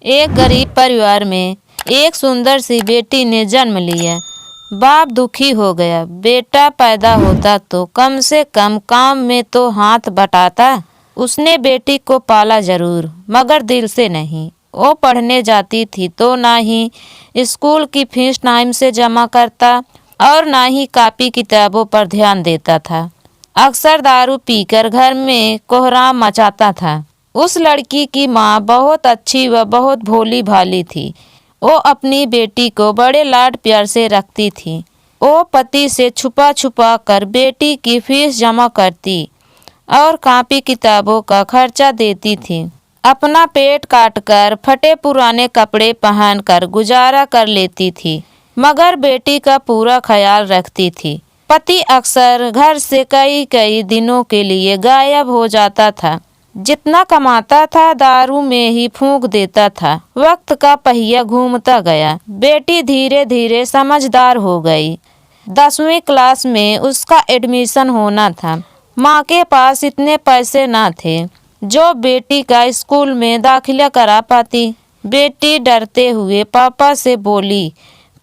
एक गरीब परिवार में एक सुंदर सी बेटी ने जन्म लिया। बाप दुखी हो गया। बेटा पैदा होता तो कम से कम काम में तो हाथ बटाता। उसने बेटी को पाला जरूर, मगर दिल से नहीं। वो पढ़ने जाती थी तो ना ही स्कूल की फीस टाइम से जमा करता और ना ही कॉपी किताबों पर ध्यान देता था। अक्सर दारू पीकर घर में कोहराम मचाता था। उस लड़की की माँ बहुत अच्छी व बहुत भोली भाली थी। वो अपनी बेटी को बड़े लाड प्यार से रखती थी। वो पति से छुपा छुपा कर बेटी की फीस जमा करती और कॉपी किताबों का खर्चा देती थी। अपना पेट काटकर फटे पुराने कपड़े पहनकर गुजारा कर लेती थी, मगर बेटी का पूरा ख्याल रखती थी। पति अक्सर घर से कई कई दिनों के लिए गायब हो जाता था। जितना कमाता था दारू में ही फूंक देता था। वक्त का पहिया घूमता गया। बेटी धीरे धीरे समझदार हो गई। 10वीं क्लास में उसका एडमिशन होना था। माँ के पास इतने पैसे ना थे जो बेटी का स्कूल में दाखिला करा पाती। बेटी डरते हुए पापा से बोली,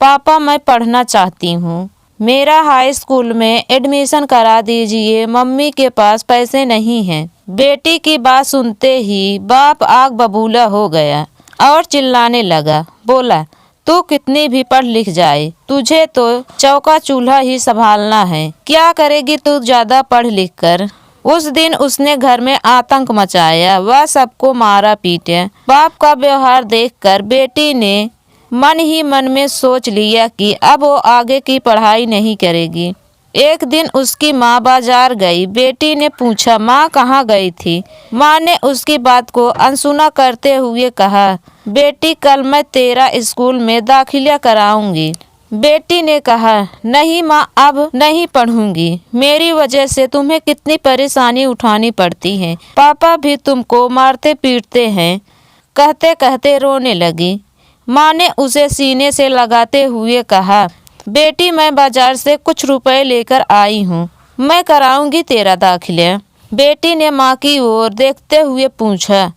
पापा मैं पढ़ना चाहती हूँ, मेरा हाई स्कूल में एडमिशन करा दीजिए, मम्मी के पास पैसे नहीं हैं। बेटी की बात सुनते ही बाप आग बबूला हो गया और चिल्लाने लगा। बोला, तू कितनी भी पढ़ लिख जाए, तुझे तो चौका चूल्हा ही संभालना है। क्या करेगी तू ज्यादा पढ़ लिख कर। उस दिन उसने घर में आतंक मचाया। वह सबको मारा पीटा। बाप का व्यवहार देखकर बेटी ने मन ही मन में सोच लिया कि अब वो आगे की पढ़ाई नहीं करेगी। एक दिन उसकी माँ बाजार गई। बेटी ने पूछा, माँ कहाँ गई थी। माँ ने उसकी बात को अनसुना करते हुए कहा, बेटी कल मैं तेरा स्कूल में दाखिला कराऊंगी। बेटी ने कहा, नहीं माँ अब नहीं पढ़ूंगी, मेरी वजह से तुम्हें कितनी परेशानी उठानी पड़ती है, पापा भी तुमको मारते पीटते हैं। कहते कहते रोने लगी। माँ ने उसे सीने से लगाते हुए कहा, बेटी मैं बाजार से कुछ रुपए लेकर आई हूँ, मैं कराऊंगी तेरा दाखिला। बेटी ने माँ की ओर देखते हुए पूछा,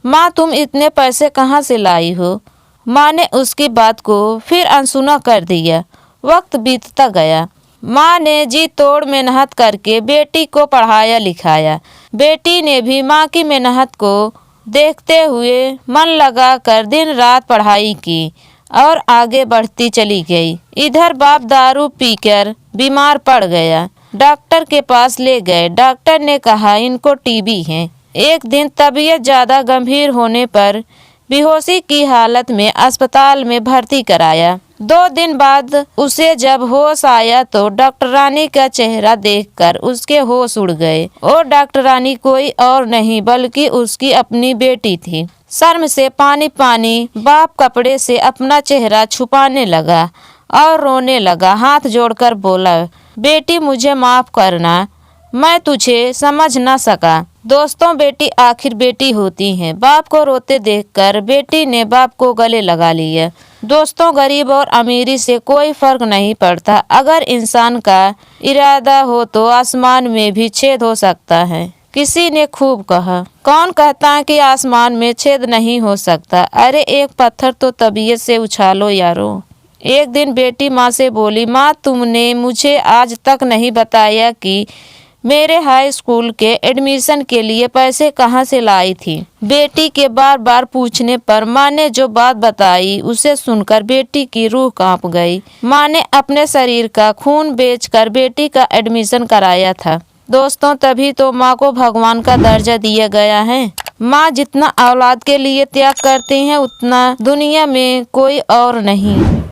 माँ तुम इतने पैसे कहाँ से लाई हो। माँ ने उसकी बात को फिर अनसुना कर दिया। वक्त बीतता गया। माँ ने जी तोड़ मेहनत करके बेटी को पढ़ाया लिखाया। बेटी ने भी माँ की मेहनत को देखते हुए मन लगा कर दिन रात पढ़ाई की और आगे बढ़ती चली गई। इधर बाप दारू पीकर बीमार पड़ गया। डॉक्टर के पास ले गए। डॉक्टर ने कहा इनको टीबी है। एक दिन तबीयत ज़्यादा गंभीर होने पर बेहोशी की हालत में अस्पताल में भर्ती कराया। 2 दिन बाद उसे जब होश आया तो डॉक्टरानी का चेहरा देखकर उसके होश उड़ गए। और डॉक्टरानी कोई और नहीं बल्कि उसकी अपनी बेटी थी। शर्म से पानी पानी बाप कपड़े से अपना चेहरा छुपाने लगा और रोने लगा। हाथ जोड़कर बोला, बेटी मुझे माफ करना, मैं तुझे समझ न सका। दोस्तों, बेटी आखिर बेटी होती है। बाप को रोते देखकर बेटी ने बाप को गले लगा लिया। दोस्तों, गरीब और अमीरी से कोई फर्क नहीं पड़ता। अगर इंसान का इरादा हो तो आसमान में भी छेद हो सकता है। किसी ने खूब कहा, कौन कहता है कि आसमान में छेद नहीं हो सकता। अरे एक पत्थर तो तबीयत से उछालो यारो। एक दिन बेटी माँ से बोली, माँ तुमने मुझे आज तक नहीं बताया कि मेरे हाई स्कूल के एडमिशन के लिए पैसे कहाँ से लाई थी। बेटी के बार बार पूछने पर माँ ने जो बात बताई उसे सुनकर बेटी की रूह कांप गई। माँ ने अपने शरीर का खून बेचकर बेटी का एडमिशन कराया था। दोस्तों, तभी तो माँ को भगवान का दर्जा दिया गया है। माँ जितना औलाद के लिए त्याग करती हैं उतना दुनिया में कोई और नहीं।